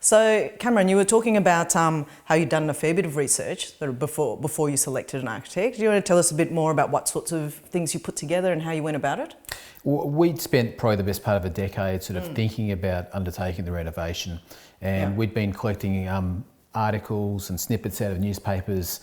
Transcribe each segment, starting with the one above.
So, Cameron, you were talking about how you'd done a fair bit of research sort of before you selected an architect. Do you want to tell us a bit more about what sorts of things you put together and how you went about it? We'd spent probably the best part of a decade sort of thinking about undertaking the renovation, and we'd been collecting articles and snippets out of newspapers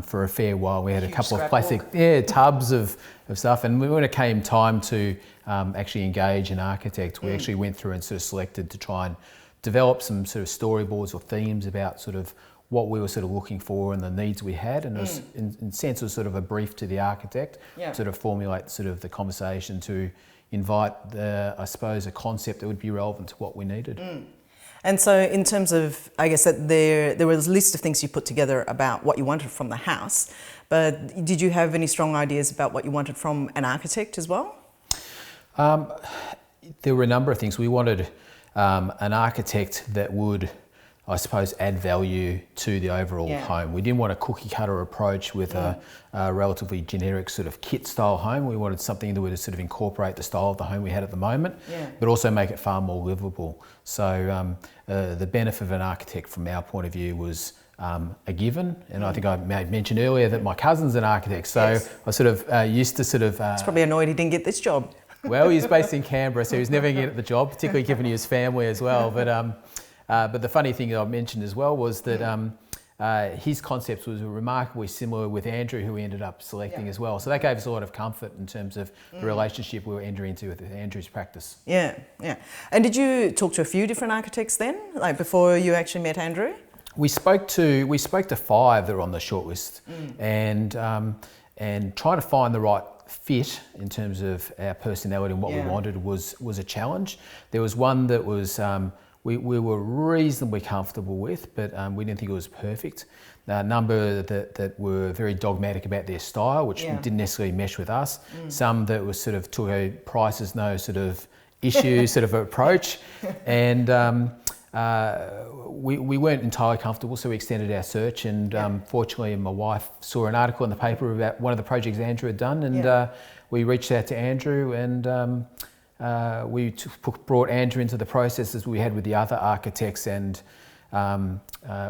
for a fair while. We had a couple of plastic tubs of stuff, and when it came time to actually engage an architect, we actually went through and sort of selected to try and develop some sort of storyboards or themes about sort of what we were sort of looking for and the needs we had, and it was, in a sense, it was sort of a brief to the architect, sort of formulate sort of the conversation to invite I suppose, a concept that would be relevant to what we needed. And so in terms of, I guess that there was a list of things you put together about what you wanted from the house, but did you have any strong ideas about what you wanted from an architect as well? There were a number of things. We wanted an architect that would, I suppose, add value to the overall home. We didn't want a cookie cutter approach with a relatively generic sort of kit style home. We wanted something that would sort of incorporate the style of the home we had at the moment, but also make it far more livable. So the benefit of an architect from our point of view was a given, and I think I mentioned earlier that my cousin's an architect, so I sort of used to sort of... It's probably annoyed he didn't get this job. Well, he's based in Canberra, so he's never going to get the job, particularly given his family as well. But the funny thing that I mentioned as well was that his concepts was remarkably similar with Andrew, who we ended up selecting as well. So that gave us a lot of comfort in terms of the relationship we were entering into with Andrew's practice. Yeah. And did you talk to a few different architects then, like before you actually met Andrew? We spoke to 5 that were on the shortlist, and trying to find the right fit in terms of our personality and what we wanted was a challenge. There was one that was we were reasonably comfortable with, but we didn't think it was perfect. A number that were very dogmatic about their style, which didn't necessarily mesh with us. Some that was sort of took a price as no sort of issue sort of approach, and we weren't entirely comfortable, so we extended our search, and fortunately my wife saw an article in the paper about one of the projects Andrew had done, and we reached out to Andrew, and we brought Andrew into the process as we had with the other architects, and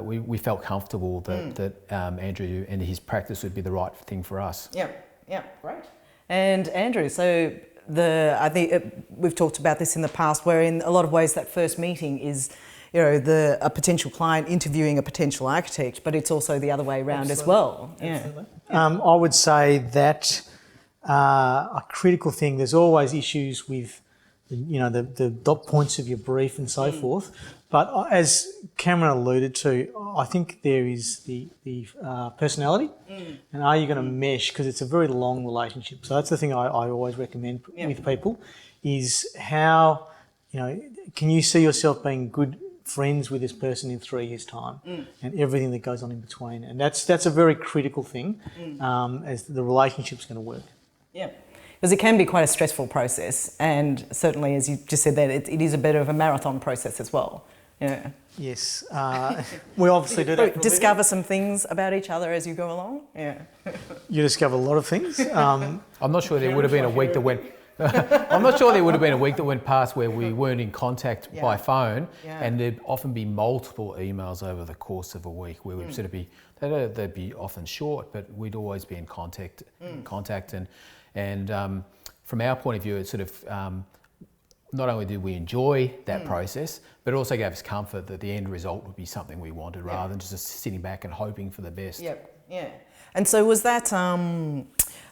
we felt comfortable that Andrew and his practice would be the right thing for us. Great. And Andrew, so I think we've talked about this in the past, where in a lot of ways that first meeting is, you know, a potential client interviewing a potential architect, but it's also the other way around as well. Absolutely. I would say that a critical thing, there's always issues with, you know, the dot points of your brief and so forth, but as Cameron alluded to, I think there is the personality, and are you going to mesh, because it's a very long relationship. So that's the thing I always recommend with people, is how, you know, can you see yourself being good friends with this person in 3 years' time, and everything that goes on in between, and that's a very critical thing as the relationship's going to work. Because it can be quite a stressful process, and certainly, as you just said, that it is a bit of a marathon process as well. Yes, we obviously do that. Discover some things about each other as you go along. You discover a lot of things. I'm not sure there would have been a week that went. I'm not sure there would have been a week that went past where we weren't in contact by phone, and there'd often be multiple emails over the course of a week where we'd sort of be, they'd be often short, but we'd always be in contact, and from our point of view, it's sort of, not only did we enjoy that process, but it also gave us comfort that the end result would be something we wanted, rather than just sitting back and hoping for the best. And so was that,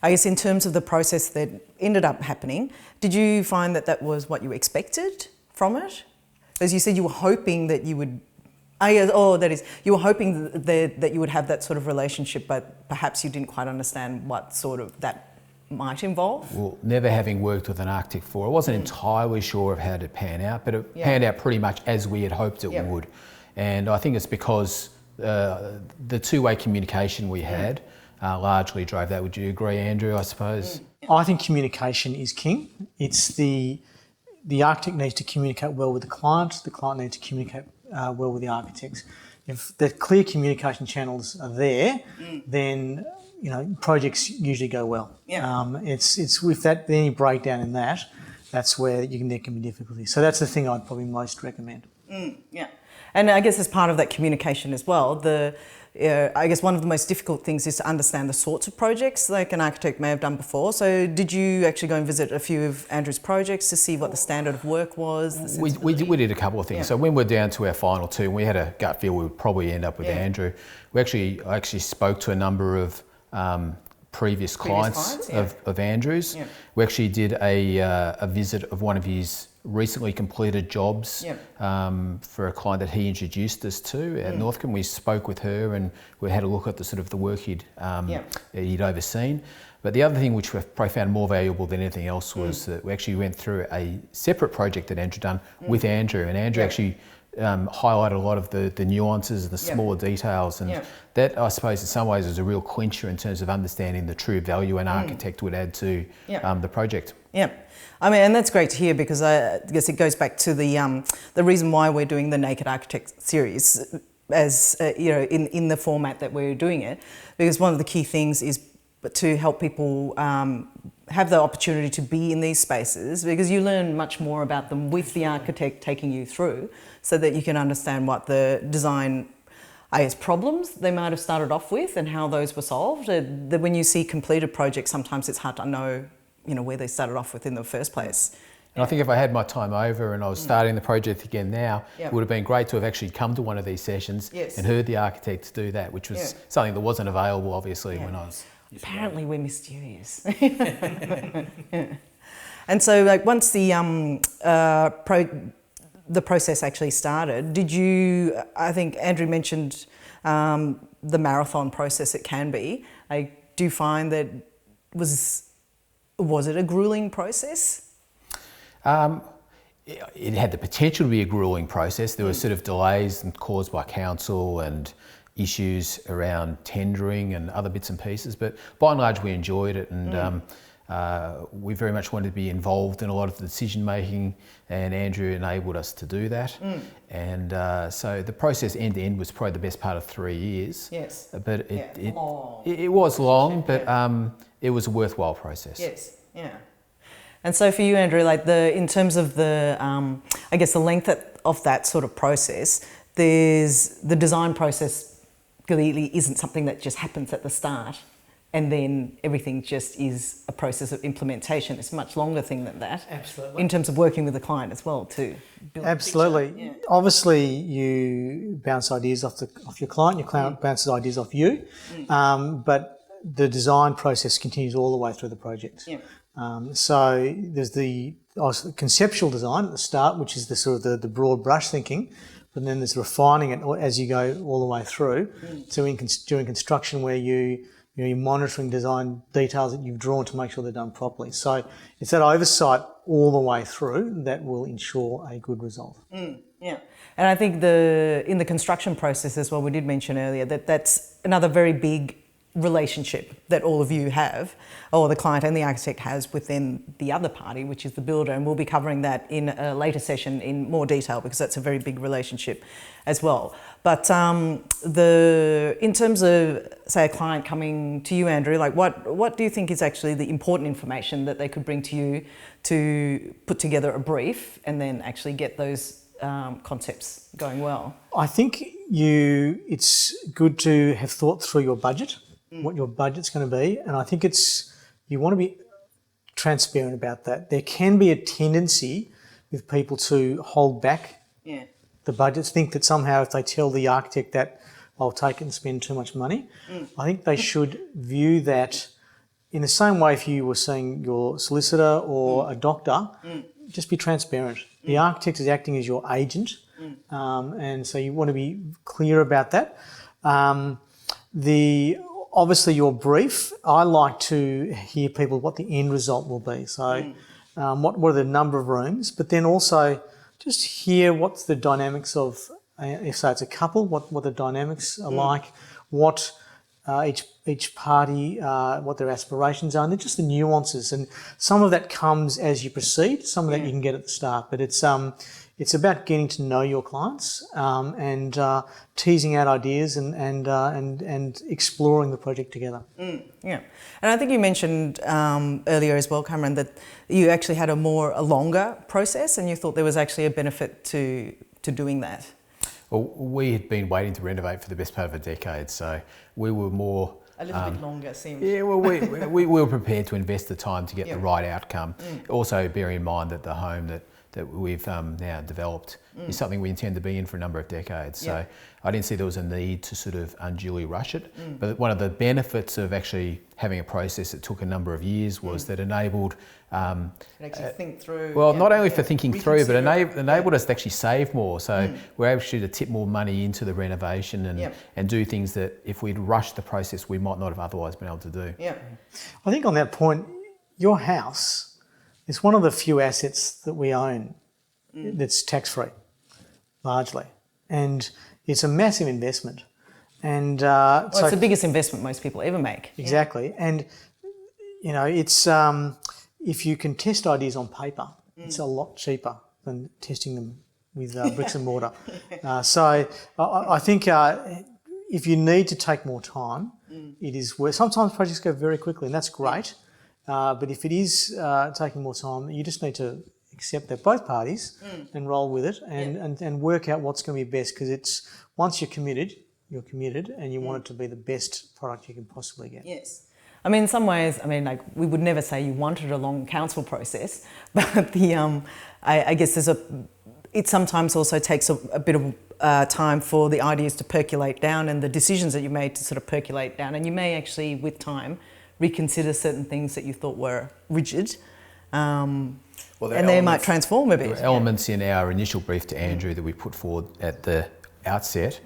I guess in terms of the process that ended up happening, did you find that that was what you expected from it? As you said, you were hoping that you would, you were hoping that you would have that sort of relationship, but perhaps you didn't quite understand what sort of that might involve? Well, never having worked with an architect before, I wasn't entirely sure of how to pan out, but it panned out pretty much as we had hoped it would. And I think it's because the two-way communication we had largely drove that. Would you agree, Andrew, I suppose? I think communication is king. It's the architect needs to communicate well with the client needs to communicate well with the architects. If the clear communication channels are there, then, you know, projects usually go well. It's with that, any breakdown in that, that's where there can be difficulty. So that's the thing I'd probably most recommend. And I guess as part of that communication as well, I guess one of the most difficult things is to understand the sorts of projects like an architect may have done before. So did you actually go and visit a few of Andrew's projects to see what the standard of work was? We did a couple of things. Yeah. So when we're down to our final two, and we had a gut feel we would probably end up with Andrew, I actually spoke to a number of previous clients of Andrew's. Yeah. We actually did a visit of one of his recently completed jobs for a client that he introduced us to at Northcote. We spoke with her and we had a look at the sort of the work he'd overseen. But the other thing which we probably found more valuable than anything else was that we actually went through a separate project that Andrew done with Andrew, and Andrew actually highlighted a lot of the nuances and the smaller details, and that I suppose in some ways is a real clincher in terms of understanding the true value an architect would add to the project. Yeah, I mean, and that's great to hear, because I guess it goes back to the reason why we're doing the Naked Architect series as in the format that we're doing it, because one of the key things is to help people have the opportunity to be in these spaces, because you learn much more about them with the architect taking you through, so that you can understand what the design, I guess, problems they might have started off with and how those were solved. When you see completed projects, sometimes it's hard to know, where they started off with in the first place. And I think if I had my time over and I was starting the project again now, it would have been great to have actually come to one of these sessions and heard the architects do that, which was something that wasn't available, obviously, when I was... Apparently we're mysterious. And so, like, once the process actually started, did you, I think Andrew mentioned the marathon process it can be. Like, do you find that was it a grueling process? It had the potential to be a grueling process. There were sort of delays caused by council and issues around tendering and other bits and pieces, but by and large we enjoyed it, and we very much wanted to be involved in a lot of the decision making, and Andrew enabled us to do that. And so the process end to end was probably the best part of 3 years. Yes. But it was long, but it was a worthwhile process. Yes. Yeah. And so for you, Andrew, like in terms of the I guess the length of that sort of process, there's the design process really isn't something that just happens at the start and then everything just is a process of implementation. It's a much longer thing than that. Absolutely. In terms of working with the client as well too. Absolutely. Obviously you bounce ideas off your client, your client bounces ideas off you, but the design process continues all the way through the project. So there's the conceptual design at the start, which is the sort of the broad brush thinking, but then there's refining it as you go all the way through. So during construction, where you're monitoring design details that you've drawn to make sure they're done properly. So it's that oversight all the way through that will ensure a good result. Yeah, and I think in the construction process as well, we did mention earlier that's another very big relationship that all of you have, or the client and the architect has, within the other party, which is the builder, and we'll be covering that in a later session in more detail, because that's a very big relationship as well. But in terms of, say, a client coming to you, Andrew, like what do you think is actually the important information that they could bring to you to put together a brief and then actually get those concepts going well? I think it's good to have thought through your budget, what your budget's going to be, and I think you want to be transparent about that. There can be a tendency with people to hold back the budgets, think that somehow if they tell the architect that I'll take it and spend too much money. I think they should view that in the same way if you were seeing your solicitor or a doctor, just be transparent. The architect is acting as your agent, and so you want to be clear about that. Obviously your brief, I like to hear people what the end result will be. So what are the number of rooms, but then also just hear what's the dynamics of, if say it's a couple, what the dynamics are like, what each party, what their aspirations are, and they're just the nuances. And some of that comes as you proceed, some of that you can get at the start, but it's about getting to know your clients and teasing out ideas and exploring the project together. Yeah, and I think you mentioned earlier as well, Cameron, that you actually had a longer process, and you thought there was actually a benefit to doing that. Well, we had been waiting to renovate for the best part of a decade, so we were more... A little bit longer, seems. Yeah, well, we were prepared to invest the time to get the right outcome. Also, bear in mind that the home that we've now developed is something we intend to be in for a number of decades. So I didn't see there was a need to sort of unduly rush it. But one of the benefits of actually having a process that took a number of years was that enabled... actually think through. Well, not only for thinking through, but enabled us to actually save more. So we're able to tip more money into the renovation and do things that if we'd rushed the process, we might not have otherwise been able to do. Yeah. I think on that point, your house is one of the few assets that we own that's tax-free, largely. And it's a massive investment. And Well, it's the biggest investment most people ever make. Exactly. And, you know, it's if you can test ideas on paper, it's a lot cheaper than testing them with bricks and mortar. So I think if you need to take more time, it is worth... Sometimes projects go very quickly, and that's great. But if it is taking more time, you just need to accept that both parties and roll with it and work out what's going to be best, because it's once you're committed and you want it to be the best product you can possibly get. Yes. I mean, in some ways, I mean, like, we would never say you wanted a long council process, but the I guess it sometimes also takes a bit of time for the ideas to percolate down and the decisions that you made to sort of percolate down, and you may actually, with time, reconsider certain things that you thought were rigid, and they might transform a bit. There were elements in our initial brief to Andrew that we put forward at the outset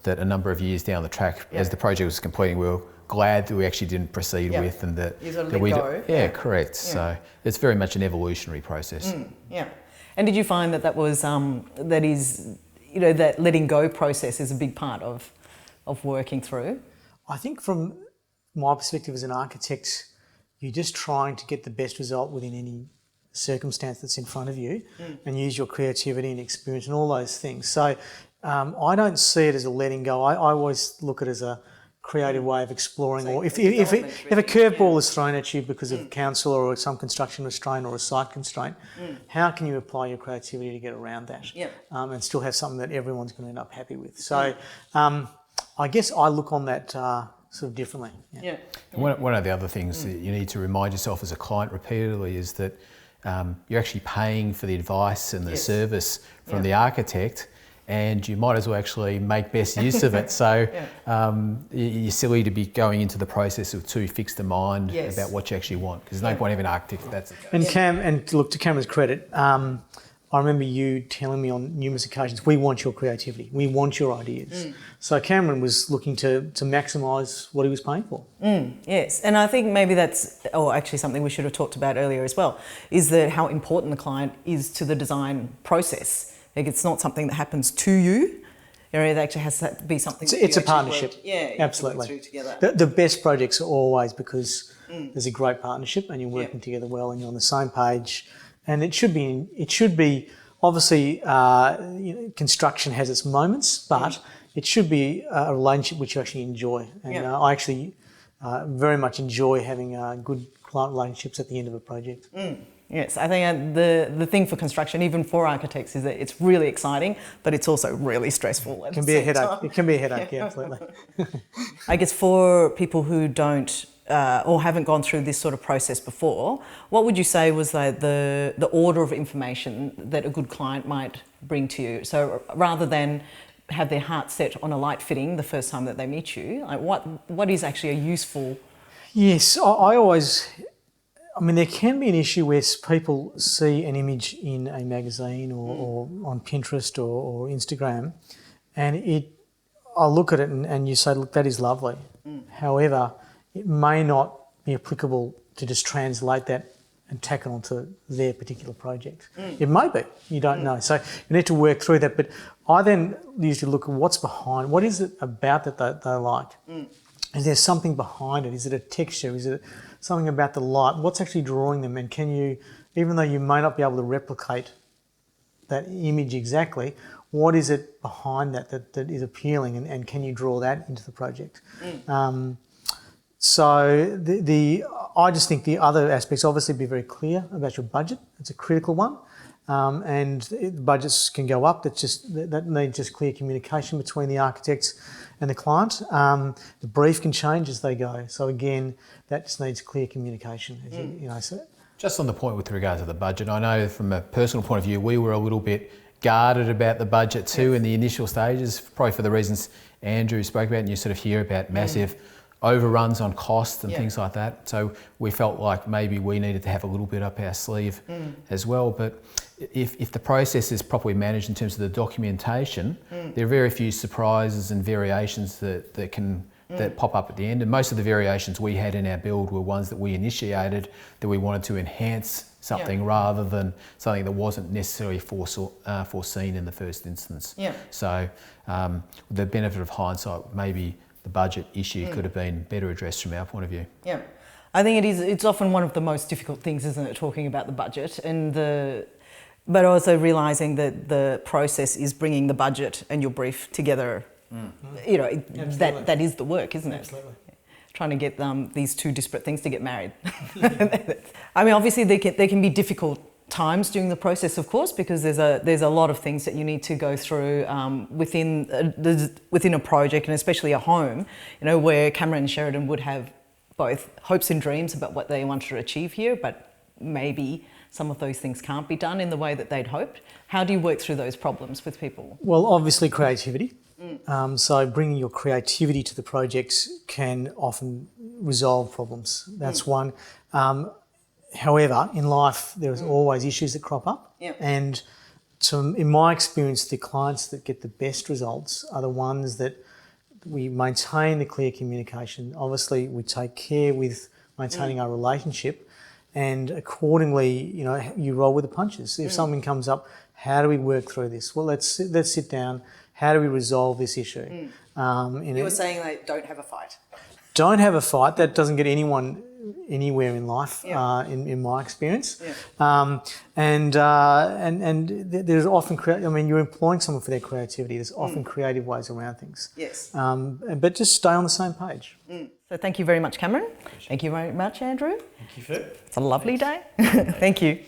that a number of years down the track, as the project was completing, we were glad that we actually didn't proceed with, and that we go. Correct. Yeah. So it's very much an evolutionary process. Yeah. And did you find that was that letting go process is a big part of working through? I think from my perspective as an architect, you're just trying to get the best result within any circumstance that's in front of you, and use your creativity and experience and all those things. So I don't see it as a letting go. I always look at it as a creative way of exploring, or if a curveball is thrown at you because of council or some construction restraint or a site constraint, how can you apply your creativity to get around that and still have something that everyone's going to end up happy with? So I guess I look on that sort of differently. And one of the other things that you need to remind yourself as a client repeatedly is that you're actually paying for the advice and the service from the architect, and you might as well actually make best use of it. So you're silly to be going into the process with too fixed a mind about what you actually want, because there's no point having an architect that's the case. And look, to Cameron's credit, I remember you telling me on numerous occasions, we want your creativity, we want your ideas. So Cameron was looking to maximise what he was paying for. Yes, and I think maybe that's, or actually something we should have talked about earlier as well, is that how important the client is to the design process. Like, it's not something that happens to you. It actually has to be something. It's a partnership. Absolutely. Through together. The best projects are always because there's a great partnership and you're working together well and you're on the same page. And it should be obviously construction has its moments, but it should be a relationship which you actually enjoy. And I actually very much enjoy having good client relationships at the end of a project. Yes, I think the thing for construction, even for architects, is that it's really exciting, but it's also really stressful. It can be a headache. It can be a headache, absolutely. I guess for people who don't or haven't gone through this sort of process before, what would you say was the order of information that a good client might bring to you? So rather than have their heart set on a light fitting the first time that they meet you, like what is actually a useful... Yes, I mean, there can be an issue where people see an image in a magazine or on Pinterest or Instagram, and I look at it and you say, look, that is lovely. However, it may not be applicable to just translate that and tack it onto their particular project. It may be, you don't know. So you need to work through that. But I then usually look at what's behind, what is it about that they like? Is there something behind it? Is it a texture? Is it something about the light? What's actually drawing them? And can you, even though you may not be able to replicate that image exactly, what is it behind that is appealing, and can you draw that into the project? So I just think the other aspects, obviously be very clear about your budget. It's a critical one. and budgets can go up. That needs just clear communication between the architects and the client. The brief can change as they go. So again, that just needs clear communication. Just on the point with regard to the budget, I know from a personal point of view, we were a little bit guarded about the budget too in the initial stages, probably for the reasons Andrew spoke about, and you sort of hear about massive overruns on cost and things like that. So we felt like maybe we needed to have a little bit up our sleeve as well. But if the process is properly managed in terms of the documentation, there are very few surprises and variations that pop up at the end. And most of the variations we had in our build were ones that we initiated, that we wanted to enhance something rather than something that wasn't necessarily foreseen in the first instance. So with the benefit of hindsight, maybe the budget issue could have been better addressed from our point of view. Yeah, I think it is. It's often one of the most difficult things, isn't it, talking about the budget but also realising that the process is bringing the budget and your brief together. That is the work, isn't it? Absolutely. Trying to get these two disparate things to get married. I mean, obviously there can be difficult times during the process, of course, because there's a lot of things that you need to go through within a project, and especially a home, where Cameron and Sheridan would have both hopes and dreams about what they wanted to achieve here, but maybe some of those things can't be done in the way that they'd hoped. How do you work through those problems with people? Well, obviously creativity. So bringing your creativity to the projects can often resolve problems. That's one. However, in life, there's always issues that crop up. And in my experience, the clients that get the best results are the ones that we maintain the clear communication. Obviously, we take care with maintaining our relationship, and accordingly, you roll with the punches. If something comes up, how do we work through this? Well, let's sit down. How do we resolve this issue? You were saying don't have a fight. Don't have a fight. That doesn't get anyone anywhere in life, in my experience. And there's often, you're employing someone for their creativity. There's often creative ways around things. Yes. But just stay on the same page. So thank you very much, Cameron. Thank you very much, Andrew. Thank you, Phil. It's a lovely day. Thank you.